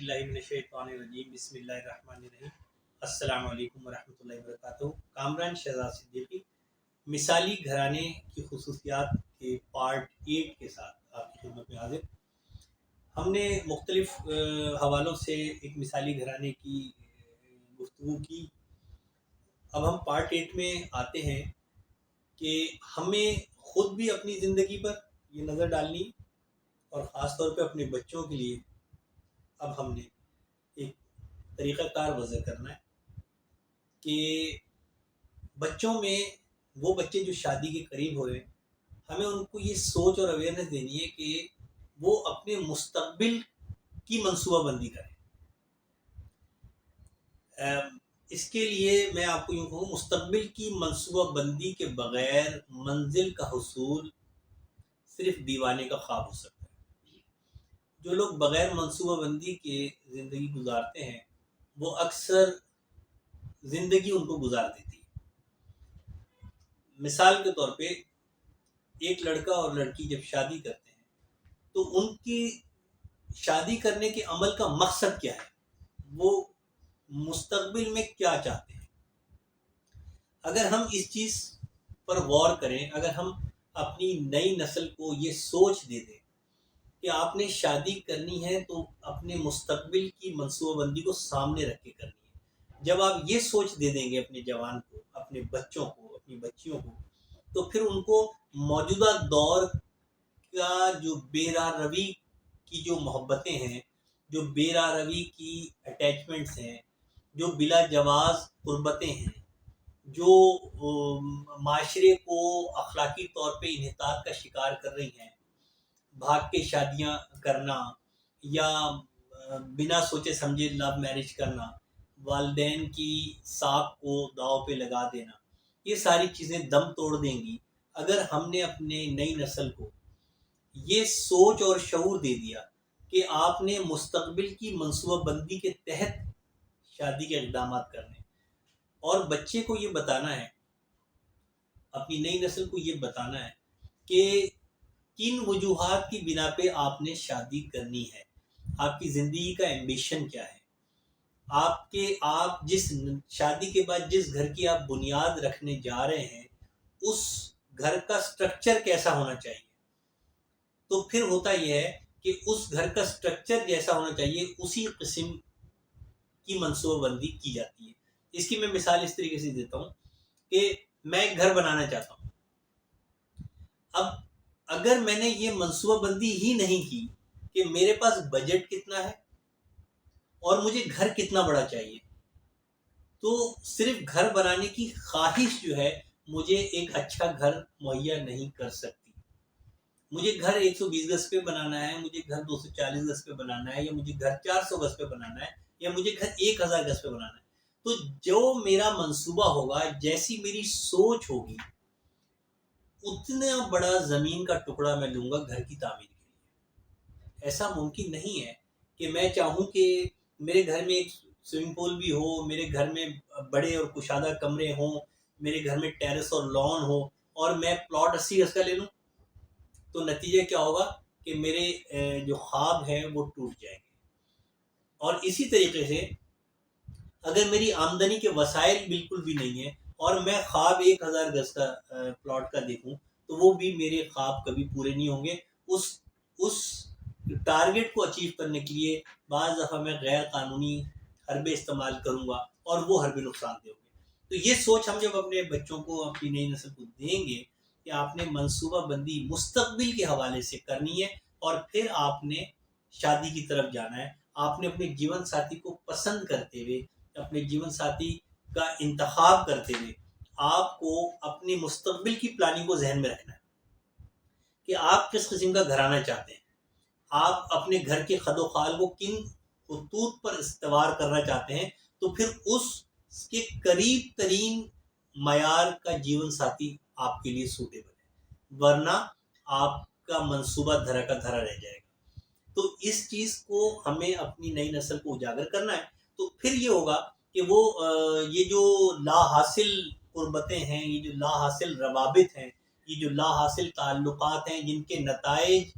باللہ من الشیطان الرجیم بسم اللہ الرحمن الرحیم السلام علیکم ورحمۃ اللہ وبرکاتہ۔ کامران شہزاد صدیقی مثالی گھرانے کی خصوصیات کے پارٹ 8 کے ساتھ آپ کی خدمت میں حاضر۔ ہم نے مختلف حوالوں سے ایک مثالی گھرانے کی گفتگو کی۔ اب ہم پارٹ 8 میں آتے ہیں کہ ہمیں خود بھی اپنی زندگی پر یہ نظر ڈالنی اور خاص طور پہ اپنے بچوں کے لیے اب ہم نے ایک طریقہ کار وضع کرنا ہے کہ بچوں میں وہ بچے جو شادی کے قریب ہوئے ہمیں ان کو یہ سوچ اور اویئرنیس دینی ہے کہ وہ اپنے مستقبل کی منصوبہ بندی کریں۔ اس کے لیے میں آپ کو یوں کہوں، مستقبل کی منصوبہ بندی کے بغیر منزل کا حصول صرف دیوانے کا خواب ہو سکتا ہے۔ جو لوگ بغیر منصوبہ بندی کے زندگی گزارتے ہیں وہ اکثر زندگی ان کو گزار دیتی ہے۔ مثال کے طور پہ ایک لڑکا اور لڑکی جب شادی کرتے ہیں تو ان کی شادی کرنے کے عمل کا مقصد کیا ہے، وہ مستقبل میں کیا چاہتے ہیں۔ اگر ہم اس چیز پر غور کریں، اگر ہم اپنی نئی نسل کو یہ سوچ دے دیں کہ آپ نے شادی کرنی ہے تو اپنے مستقبل کی منصوبہ بندی کو سامنے رکھ کے کرنی ہے، جب آپ یہ سوچ دے دیں گے اپنے جوان کو، اپنے بچوں کو، اپنی بچیوں کو، تو پھر ان کو موجودہ دور کا جو بے راہ روی کی جو محبتیں ہیں، جو بے راہ روی کی اٹیچمنٹس ہیں، جو بلا جواز قربتیں ہیں، جو معاشرے کو اخلاقی طور پہ انحطاط کا شکار کر رہی ہیں، بھاگ کے شادیاں کرنا یا بنا سوچے سمجھے لو میرج کرنا، والدین کی ساکھ کو داؤ پہ لگا دینا، یہ ساری چیزیں دم توڑ دیں گی اگر ہم نے اپنے نئی نسل کو یہ سوچ اور شعور دے دیا کہ آپ نے مستقبل کی منصوبہ بندی کے تحت شادی کے اقدامات کرنے، اور بچے کو یہ بتانا ہے، اپنی نئی نسل کو یہ بتانا ہے کہ کن وجوہات کی بنا پہ آپ نے شادی کرنی ہے، آپ کی زندگی کا ایمبیشن کیا ہے، آپ جس شادی کے بعد جس گھر کی آپ بنیاد رکھنے جا رہے ہیں اس گھر کا سٹرکچر کیسا ہونا چاہیے۔ تو پھر ہوتا یہ ہے کہ اس گھر کا سٹرکچر جیسا ہونا چاہیے اسی قسم کی منصوبہ بندی کی جاتی ہے۔ اس کی میں مثال اس طریقے سے دیتا ہوں کہ میں ایک گھر بنانا چاہتا ہوں۔ اب اگر میں نے یہ منصوبہ بندی ہی نہیں کی کہ میرے پاس بجٹ کتنا ہے اور مجھے گھر کتنا بڑا چاہیے، تو صرف گھر بنانے کی خواہش جو ہے مجھے ایک اچھا گھر مہیا نہیں کر سکتی۔ مجھے گھر 120 گز پہ بنانا ہے، مجھے گھر 240 گز پہ بنانا ہے، یا مجھے گھر 400 گز پہ بنانا ہے، یا مجھے گھر 1000 گز پہ بنانا ہے۔ تو جو میرا منصوبہ ہوگا، جیسی میری سوچ ہوگی، اتنا بڑا زمین کا ٹکڑا میں لوں گا گھر کی تعمیر کے لیے۔ ایسا ممکن نہیں ہے کہ میں چاہوں کہ میرے گھر میں ایک سوئمنگ پول بھی ہو، میرے گھر میں بڑے اور کشادہ کمرے ہوں، میرے گھر میں ٹیرس اور لان ہو، اور میں پلاٹ 80 گز کا لے لوں، تو نتیجہ کیا ہوگا کہ میرے جو خواب ہیں وہ ٹوٹ جائیں گے۔ اور اسی طریقے سے اگر میری آمدنی کے وسائل بالکل بھی نہیں ہیں اور میں خواب 1000 گز کا پلاٹ کا دیکھوں، تو وہ بھی میرے خواب کبھی پورے نہیں ہوں گے۔ اس ٹارگٹ کو اچیو کرنے کے لیے بعض دفعہ میں غیر قانونی حربے استعمال کروں گا، اور وہ حربے نقصان دہ ہوں گے۔ تو یہ سوچ ہم جب اپنے بچوں کو، اپنی نئی نسل کو دیں گے کہ آپ نے منصوبہ بندی مستقبل کے حوالے سے کرنی ہے، اور پھر آپ نے شادی کی طرف جانا ہے، آپ نے اپنے جیون ساتھی کو پسند کرتے ہوئے، اپنے جیون ساتھی کا انتخاب کرتے ہوئے آپ کو اپنے مستقبل کی پلاننگ کو ذہن میں رکھنا ہے کہ آپ کس قسم کا گھرانہ چاہتے ہیں، آپ اپنے گھر کے خد و خال کو کن خطوط پر استوار کرنا چاہتے ہیں، تو پھر اس کے قریب ترین معیار کا جیون ساتھی آپ کے لیے سوٹیبل ہے، ورنہ آپ کا منصوبہ دھرا کا دھرا رہ جائے گا۔ تو اس چیز کو ہمیں اپنی نئی نسل کو اجاگر کرنا ہے۔ تو پھر یہ ہوگا کہ وہ یہ جو لا حاصل قربتیں ہیں، یہ جو لا حاصل روابط ہیں، یہ جو لا حاصل تعلقات ہیں، جن کے نتائج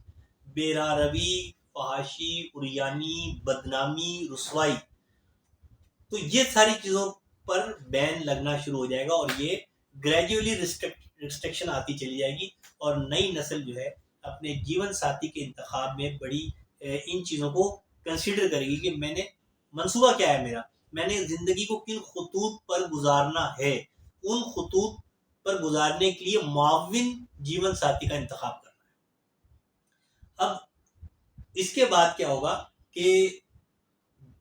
بے راہ روی فحاشی، عریانی، بدنامی، رسوائی، تو یہ ساری چیزوں پر بین لگنا شروع ہو جائے گا اور یہ گریجولی ریسٹرکشن آتی چلی جائے گی اور نئی نسل جو ہے اپنے جیون ساتھی کے انتخاب میں بڑی ان چیزوں کو کنسیڈر کرے گی کہ میں نے منصوبہ کیا ہے میرا، میں نے زندگی کو کن خطوط پر گزارنا ہے، ان خطوط پر گزارنے کے لیے معاون جیون ساتھی کا انتخاب کرنا ہے۔ اب اس کے بعد کیا ہوگا کہ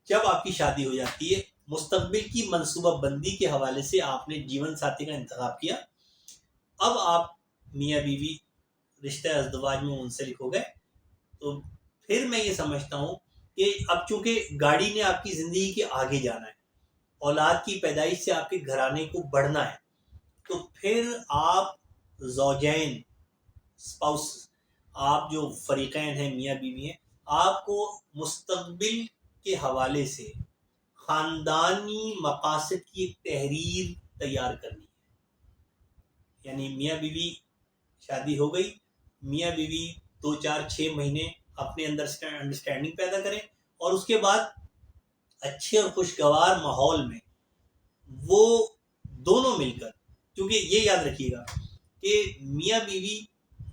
جب آپ کی شادی ہو جاتی ہے، مستقبل کی منصوبہ بندی کے حوالے سے آپ نے جیون ساتھی کا انتخاب کیا، اب آپ میاں بیوی رشتہ ازدواج میں منسلک ہو گئے، تو پھر میں یہ سمجھتا ہوں کہ اب چونکہ گاڑی نے آپ کی زندگی کے آگے جانا ہے، اولاد کی پیدائش سے آپ کے گھرانے کو بڑھنا ہے، تو پھر آپ زوجین، اسپاؤس، آپ جو فریقین ہیں میاں بیوی ہیں، آپ کو مستقبل کے حوالے سے خاندانی مقاصد کی ایک تحریر تیار کرنی ہے۔ یعنی میاں بیوی شادی ہو گئی، میاں بیوی 2 4 6 مہینے اپنے اندر انڈرسٹینڈنگ پیدا کریں اور اس کے بعد اچھے اور خوشگوار ماحول میں وہ دونوں مل کر، کیونکہ یہ یاد رکھیے گا کہ میاں بیوی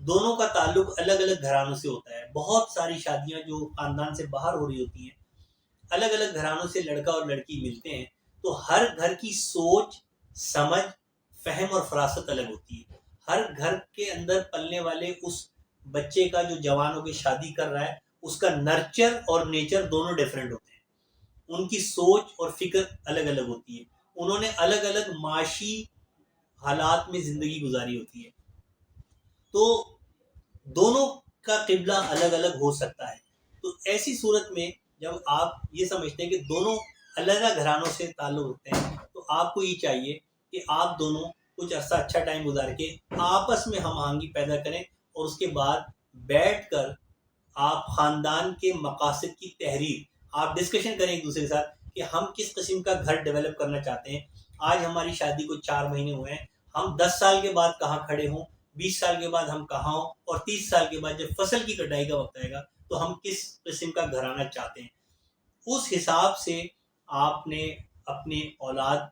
دونوں کا تعلق الگ الگ گھرانوں سے ہوتا ہے۔ بہت ساری شادیاں جو خاندان سے باہر ہو رہی ہوتی ہیں، الگ الگ گھرانوں سے لڑکا اور لڑکی ملتے ہیں، تو ہر گھر کی سوچ، سمجھ، فہم اور فراست الگ ہوتی ہے۔ ہر گھر کے اندر پلنے والے اس بچے کا جو جوان ہو کے شادی کر رہا ہے، اس کا نرچر اور نیچر دونوں ڈیفرنٹ ہوتے ہیں، ان کی سوچ اور فکر الگ الگ ہوتی ہے، انہوں نے الگ الگ معاشی حالات میں زندگی گزاری ہوتی ہے، تو دونوں کا قبلہ الگ الگ ہو سکتا ہے۔ تو ایسی صورت میں جب آپ یہ سمجھتے ہیں کہ دونوں الگ گھرانوں سے تعلق رکھتے ہیں، تو آپ کو یہ چاہیے کہ آپ دونوں کچھ عرصہ اچھا ٹائم گزار کے آپس میں ہم آہنگی پیدا کریں اور اس کے بعد بیٹھ کر آپ خاندان کے مقاصد کی تحریر، آپ ڈسکشن کریں ایک دوسرے کے ساتھ کہ ہم کس قسم کا گھر ڈیولپ کرنا چاہتے ہیں۔ آج ہماری شادی کو 4 مہینے ہوئے ہیں، ہم 10 سال کے بعد کہاں کھڑے ہوں، 20 سال کے بعد ہم کہاں ہوں، اور 30 سال کے بعد جب فصل کی کٹائی کا وقت آئے گا تو ہم کس قسم کا گھرانہ چاہتے ہیں۔ اس حساب سے آپ نے اپنے اولاد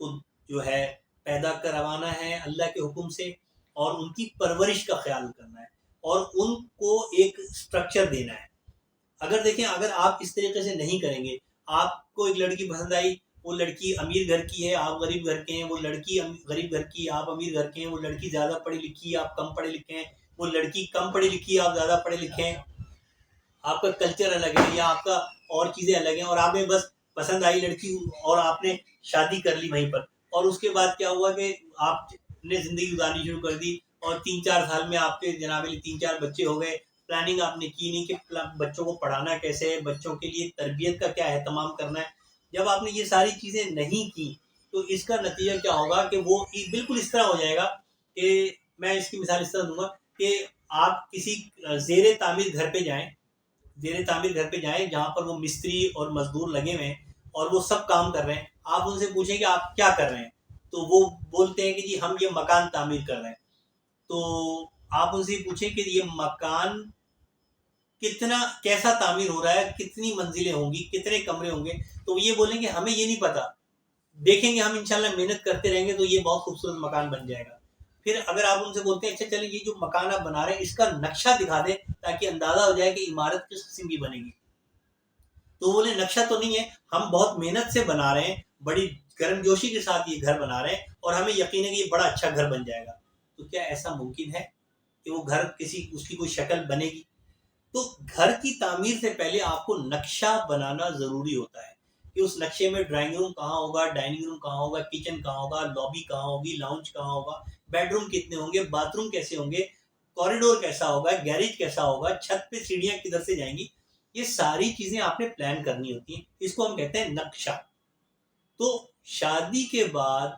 کو جو ہے پیدا کروانا ہے اللہ کے حکم سے، اور ان کی پرورش کا خیال کرنا ہے اور ان کو ایک سٹرکچر دینا ہے۔ اگر دیکھیں، اگر آپ اس طریقے سے نہیں کریں گے، آپ کو ایک لڑکی پسند آئی، وہ لڑکی امیر گھر کی ہے، آپ غریب گھر کے ہیں، وہ لڑکی غریب گھر کی، آپ امیر گھر کے ہیں، وہ لڑکی زیادہ پڑھی لکھی، آپ کم پڑھے لکھے ہیں، وہ لڑکی کم پڑھی لکھی، آپ زیادہ پڑھے لکھے ہیں، آپ کا کلچر الگ ہے یا آپ کا اور چیزیں الگ ہیں، اور آپ نے بس پسند آئی لڑکی اور آپ نے شادی کر لی وہیں پر، اور اس کے بعد کیا ہوا کہ آپ نے زندگی گزارنی شروع کر دی اور 3 4 سال میں آپ کے جناب 3 4 بچے ہو گئے، پلاننگ آپ نے کی نہیں کہ بچوں کو پڑھانا کیسے ہے، بچوں کے لیے تربیت کا کیا اہتمام کرنا ہے۔ جب آپ نے یہ ساری چیزیں نہیں کی تو اس کا نتیجہ کیا ہوگا کہ وہ بالکل اس طرح ہو جائے گا کہ میں اس کی مثال اس طرح دوں گا کہ آپ کسی زیر تعمیر گھر پہ جائیں، جہاں پر وہ مستری اور مزدور لگے ہوئے ہیں اور وہ سب کام کر رہے ہیں، آپ ان سے پوچھیں کہ آپ کیا کر رہے ہیں، تو وہ بولتے ہیں کہ جی ہم یہ مکان تعمیر کر رہے ہیں۔ تو آپ ان سے پوچھیں کہ یہ مکان کیسا تعمیر ہو رہا ہے، کتنی منزلیں ہوں گی، کتنے کمرے ہوں گے، تو یہ بولیں گے ہمیں یہ نہیں پتا، دیکھیں گے ہم انشاءاللہ محنت کرتے رہیں گے تو یہ بہت خوبصورت مکان بن جائے گا۔ پھر اگر آپ ان سے بولتے ہیں اچھا چلیں یہ جو مکان آپ بنا رہے ہیں اس کا نقشہ دکھا دیں تاکہ اندازہ ہو جائے کہ عمارت کس قسم کی بنے گی، تو بولے نقشہ تو نہیں ہے، ہم بہت محنت سے بنا رہے ہیں، بڑی گرم جوشی کے ساتھ یہ گھر بنا رہے ہیں اور ہمیں یقین ہے کہ یہ بڑا اچھا گھر بن جائے گا۔ تو کیا ایسا ممکن ہے کہ وہ گھر اس کی کوئی شکل بنے گی؟ تو گھر کی تعمیر سے پہلے آپ کو نقشہ بنانا ضروری ہوتا ہے کہ اس نقشے میں ڈرائنگ روم کہاں ہوگا، ڈائننگ روم کہاں ہوگا، کچن کہاں ہوگا، لابی کہاں ہوگی، لاؤنج کہاں ہوگا، بیڈ روم کتنے ہوں گے، باتھ روم کیسے ہوں گے، کوریڈور کیسا ہوگا، گیریج کیسا ہوگا، چھت پہ سیڑھیاں کدھر سے جائیں گی، یہ ساری چیزیں آپ نے پلان کرنی ہوتی ہیں، اس کو ہم کہتے ہیں نقشہ۔ تو شادی کے بعد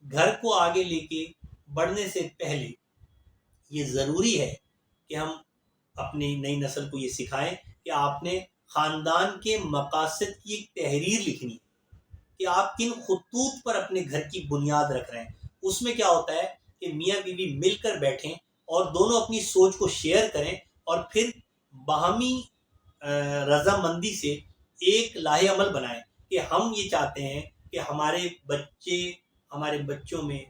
گھر کو آگے لے کے بڑھنے سے پہلے یہ ضروری ہے کہ ہم اپنی نئی نسل کو یہ سکھائیں کہ آپ نے خاندان کے مقاصد کی ایک تحریر لکھنی ہے کہ آپ کن خطوط پر اپنے گھر کی بنیاد رکھ رہے ہیں۔ اس میں کیا ہوتا ہے کہ میاں بیوی مل کر بیٹھیں اور دونوں اپنی سوچ کو شیئر کریں اور پھر باہمی رضامندی سے ایک لاہے عمل بنائیں کہ ہم یہ چاہتے ہیں کہ ہمارے بچوں میں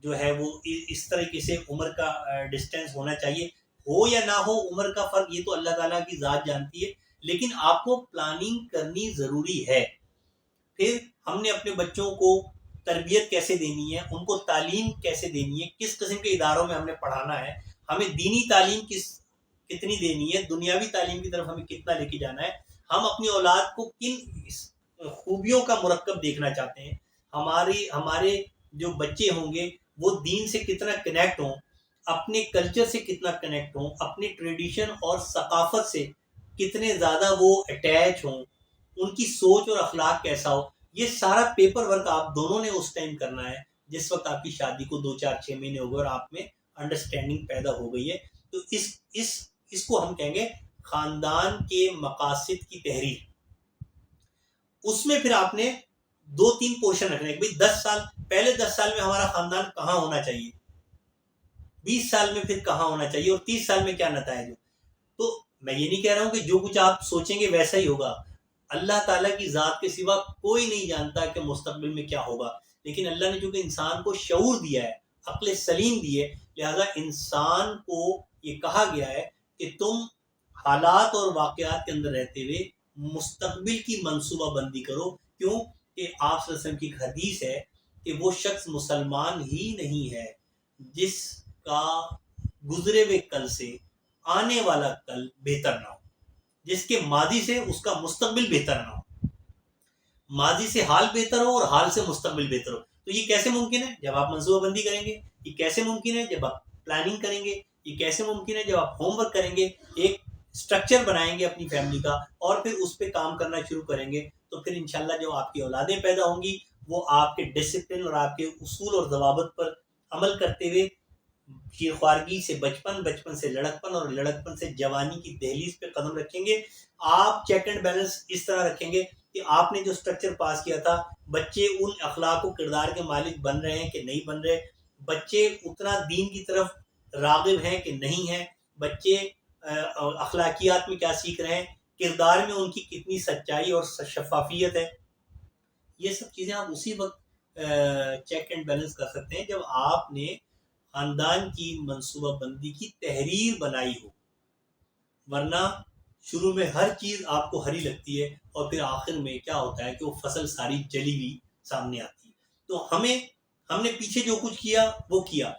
جو ہے وہ اس طریقے سے عمر کا ڈسٹینس ہونا چاہیے، ہو یا نہ ہو عمر کا فرق یہ تو اللہ تعالیٰ کی ذات جانتی ہے، لیکن آپ کو پلاننگ کرنی ضروری ہے۔ پھر ہم نے اپنے بچوں کو تربیت کیسے دینی ہے، ان کو تعلیم کیسے دینی ہے، کس قسم کے اداروں میں ہم نے پڑھانا ہے، ہمیں دینی تعلیم کتنی دینی ہے، دنیاوی تعلیم کی طرف ہمیں کتنا لے کے جانا ہے، ہم اپنی اولاد کو کن خوبیوں کا مرکب دیکھنا چاہتے ہیں، ہمارے جو بچے ہوں گے وہ دین سے کتنا کنیکٹ ہوں، اپنے کلچر سے کتنا کنیکٹ ہوں، اپنے ٹریڈیشن اور ثقافت سے کتنے زیادہ وہ اٹیچ ہوں، ان کی سوچ اور اخلاق کیسا ہو، یہ سارا پیپر ورک آپ دونوں نے اس ٹائم کرنا ہے جس وقت آپ کی شادی کو 2 4 6 مہینے ہو گئے اور آپ میں انڈرسٹینڈنگ پیدا ہو گئی ہے۔ تو اس کو ہم کہیں گے خاندان کے مقاصد کی تحریر۔ اس میں پھر آپ نے 2 3 پورشن رکھنے کہ 10 سال میں ہمارا خاندان کہاں ہونا چاہیے، 20 سال میں پھر کہاں ہونا چاہیے، اور 30 سال میں کیا نتائج ہو۔ تو میں یہ نہیں کہہ رہا ہوں کہ جو کچھ آپ سوچیں گے ویسا ہی ہوگا، اللہ تعالیٰ کی ذات کے سوا کوئی نہیں جانتا کہ مستقبل میں کیا ہوگا، لیکن اللہ نے چونکہ انسان کو شعور دیا ہے، عقل سلیم دی ہے، لہذا انسان کو یہ کہا گیا ہے کہ تم حالات اور واقعات کے اندر رہتے ہوئے مستقبل کی منصوبہ بندی کرو۔ کیوں کہ آپ صلی اللہ علیہ وسلم کی ایک حدیث ہے کہ وہ شخص مسلمان ہی نہیں ہے جس کا گزرے ہوئے کل سے آنے والا کل بہتر نہ ہو، جس کے ماضی سے اس کا مستقبل بہتر نہ ہو، ماضی سے حال بہتر ہو اور حال سے مستقبل بہتر ہو۔ تو یہ کیسے ممکن ہے؟ جب آپ منصوبہ بندی کریں گے۔ یہ کیسے ممکن ہے؟ جب آپ پلاننگ کریں گے۔ یہ کیسے ممکن ہے؟ جب آپ ہوم ورک کریں گے، ایک سٹرکچر بنائیں گے اپنی فیملی کا اور پھر اس پہ کام کرنا شروع کریں گے، تو پھر انشاءاللہ جو آپ کی اولادیں پیدا ہوں گی وہ آپ کے ڈسپلن اور آپ کے اصول اور ضوابط پر عمل کرتے ہوئے شیرخوارگی سے بچپن سے لڑکپن اور لڑکپن سے جوانی کی دہلیز پہ قدم رکھیں گے۔ آپ چیک اینڈ بیلنس اس طرح رکھیں گے کہ آپ نے جو سٹرکچر پاس کیا تھا، بچے ان اخلاق و کردار کے مالک بن رہے ہیں کہ نہیں بن رہے، بچے اتنا دین کی طرف راغب ہیں کہ نہیں ہیں، بچے اخلاقیات میں کیا سیکھ رہے ہیں، کردار میں ان کی کتنی سچائی اور شفافیت ہے۔ یہ سب چیزیں آپ اسی وقت چیک اینڈ بیلنس کر سکتے ہیں جب آپ نے خاندان کی منصوبہ بندی کی تحریر بنائی ہو، ورنہ شروع میں ہر چیز آپ کو ہری لگتی ہے اور پھر آخر میں کیا ہوتا ہے کہ وہ فصل ساری جلی ہوئی سامنے آتی ہے۔ تو ہم نے پیچھے جو کچھ کیا وہ کیا،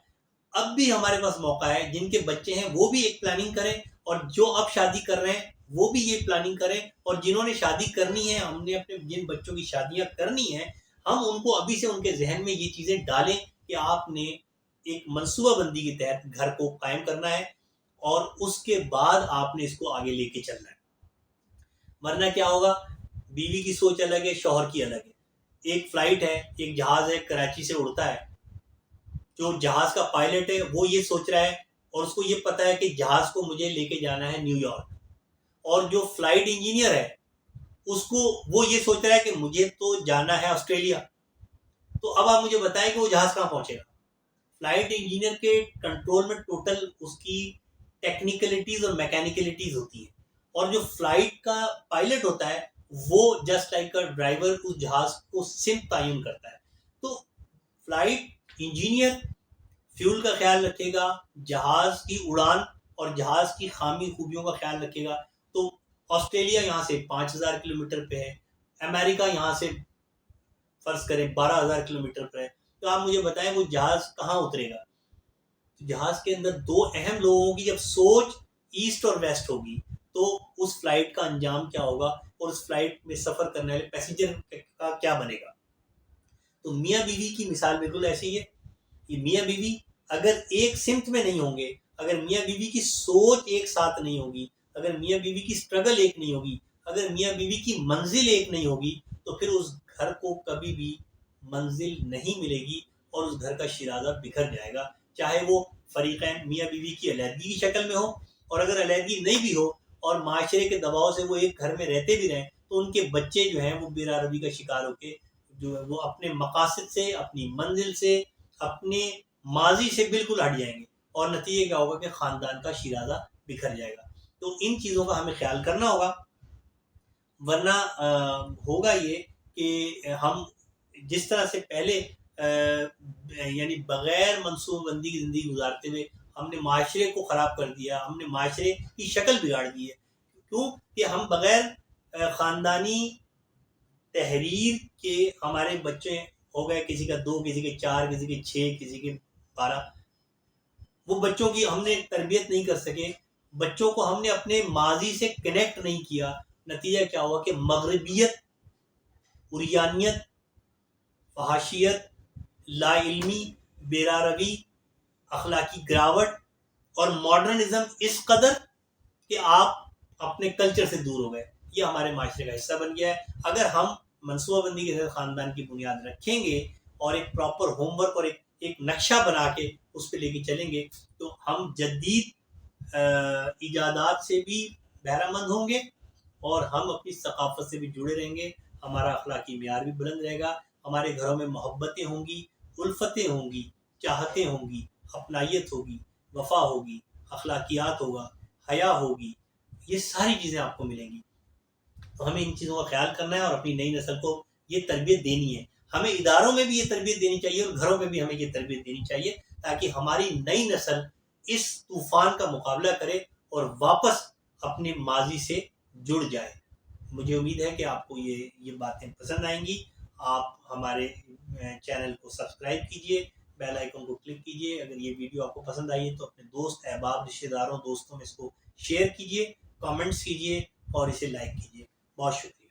اب بھی ہمارے پاس موقع ہے، جن کے بچے ہیں وہ بھی ایک پلاننگ کریں، اور جو اب شادی کر رہے ہیں وہ بھی یہ پلاننگ کریں، اور جنہوں نے شادی کرنی ہے، ہم نے اپنے جن بچوں کی شادیاں کرنی ہیں، ہم ان کو ابھی سے ان کے ذہن میں یہ چیزیں ڈالیں کہ آپ نے ایک منصوبہ بندی کے تحت گھر کو قائم کرنا ہے اور اس کے بعد آپ نے اس کو آگے لے کے چلنا ہے۔ ورنہ کیا ہوگا، بیوی کی سوچ الگ ہے، شوہر کی الگ ہے، ایک فلائٹ ہے، ایک جہاز ہے، کراچی سے اڑتا ہے، جو جہاز کا پائلٹ ہے وہ یہ سوچ رہا ہے اور اس کو یہ پتا ہے کہ جہاز کو مجھے لے کے جانا ہے نیو یارک، اور جو فلائٹ انجینئر ہے اس کو وہ یہ سوچ رہا ہے کہ مجھے تو جانا ہے آسٹریلیا۔ تو اب آپ مجھے بتائیں کہ وہ جہاز کہاں پہنچے گا؟ فلائٹ انجینئر کے کنٹرول میں ٹوٹل اس کی ٹیکنیکلٹیز اور میکینیکلٹیز ہوتی ہیں، اور جو فلائٹ کا پائلٹ ہوتا ہے وہ جسٹ لائک اے ڈرائیور اس جہاز کو سمت تعین کرتا ہے۔ تو فلائٹ انجینئر فیول کا خیال رکھے گا، جہاز کی اڑان اور جہاز کی خامی خوبیوں کا خیال رکھے گا۔ تو آسٹریلیا یہاں سے 5000 کلومیٹر پہ ہے، امریکہ یہاں سے فرض کریں 12000 کلومیٹر پہ ہے، تو آپ مجھے بتائیں وہ جہاز کہاں اترے گا؟ جہاز کے اندر 2 اہم لوگوں کی جب سوچ ایسٹ اور ویسٹ ہوگی تو اس فلائٹ کا انجام کیا ہوگا، اور اس فلائٹ میں سفر کرنے والے پیسنجر کا کیا بنے گا؟ تو میاں بیوی کی مثال بالکل ایسی ہے۔ یہ میاں بیوی اگر ایک سمت میں نہیں ہوں گے، اگر میاں بیوی کی سوچ ایک ساتھ نہیں ہوگی، اگر میاں بیوی کی سٹرگل ایک نہیں ہوگی، اگر میاں بیوی کی منزل ایک نہیں ہوگی، تو پھر اس گھر کو کبھی بھی منزل نہیں ملے گی اور اس گھر کا شیرازہ بکھر جائے گا، چاہے وہ فریقین میاں بیوی کی علیحدگی کی شکل میں ہو، اور اگر علیحدگی نہیں بھی ہو اور معاشرے کے دباؤ سے وہ ایک گھر میں رہتے بھی رہیں، تو ان کے بچے جو ہیں وہ بے روی کا شکار ہو کے جو ہے وہ اپنے مقاصد سے، اپنی منزل سے، اپنے ماضی سے بالکل ہٹ جائیں گے، اور نتیجہ کیا ہوگا کہ خاندان کا شیرازہ بکھر جائے گا۔ تو ان چیزوں کا ہمیں خیال کرنا ہوگا، ورنہ ہوگا یہ کہ ہم جس طرح سے پہلے یعنی بغیر منصوبہ بندی کی زندگی گزارتے ہوئے ہم نے معاشرے کو خراب کر دیا، ہم نے معاشرے کی شکل بگاڑ دی ہے. کیوں کہ ہم بغیر خاندانی تحریر کے ہمارے بچے ہو گئے، کسی کا 2، کسی کے 4، کسی کے 6، کسی کے 12. وہ بچوں کی ہم نے تربیت نہیں کر سکے، بچوں کو ہم نے اپنے ماضی سے کنیکٹ نہیں کیا. نتیجہ کیا ہوا کہ مغربیت، عریانیت، فحاشیت، لا علمی، بیراروی، اخلاقی گراوٹ اور ماڈرنزم اس قدر کہ آپ اپنے کلچر سے دور ہو گئے، یہ ہمارے معاشرے کا حصہ بن گیا ہے. اگر ہم منصوبہ بندی کے ساتھ خاندان کی بنیاد رکھیں گے اور ایک پراپر ہوم ورک اور ایک نقشہ بنا کے اس پہ لے کے چلیں گے تو ہم جدید ایجادات سے بھی بہرہ مند ہوں گے اور ہم اپنی ثقافت سے بھی جڑے رہیں گے. ہمارا اخلاقی معیار بھی بلند رہے گا، ہمارے گھروں میں محبتیں ہوں گی، الفتیں ہوں گی، چاہتیں ہوں گی، اپنائیت ہوگی، وفا ہوگی، اخلاقیات ہوگا، حیا ہوگی. یہ ساری چیزیں آپ کو ملیں گی. تو ہمیں ان چیزوں کا خیال کرنا ہے اور اپنی نئی نسل کو یہ تربیت دینی ہے. ہمیں اداروں میں بھی یہ تربیت دینی چاہیے اور گھروں میں بھی ہمیں یہ تربیت دینی چاہیے تاکہ ہماری نئی نسل اس طوفان کا مقابلہ کرے اور واپس اپنے ماضی سے جڑ جائے. مجھے امید ہے کہ آپ کو یہ باتیں پسند آئیں گی. آپ ہمارے چینل کو سبسکرائب کیجئے، بیل آئیکن کو کلک کیجئے. اگر یہ ویڈیو آپ کو پسند آئی ہے تو اپنے دوست، احباب، رشتہ داروں، دوستوں میں اس کو شیئر کیجئے، کامنٹس کیجئے اور اسے لائک کیجئے. بہت شکریہ.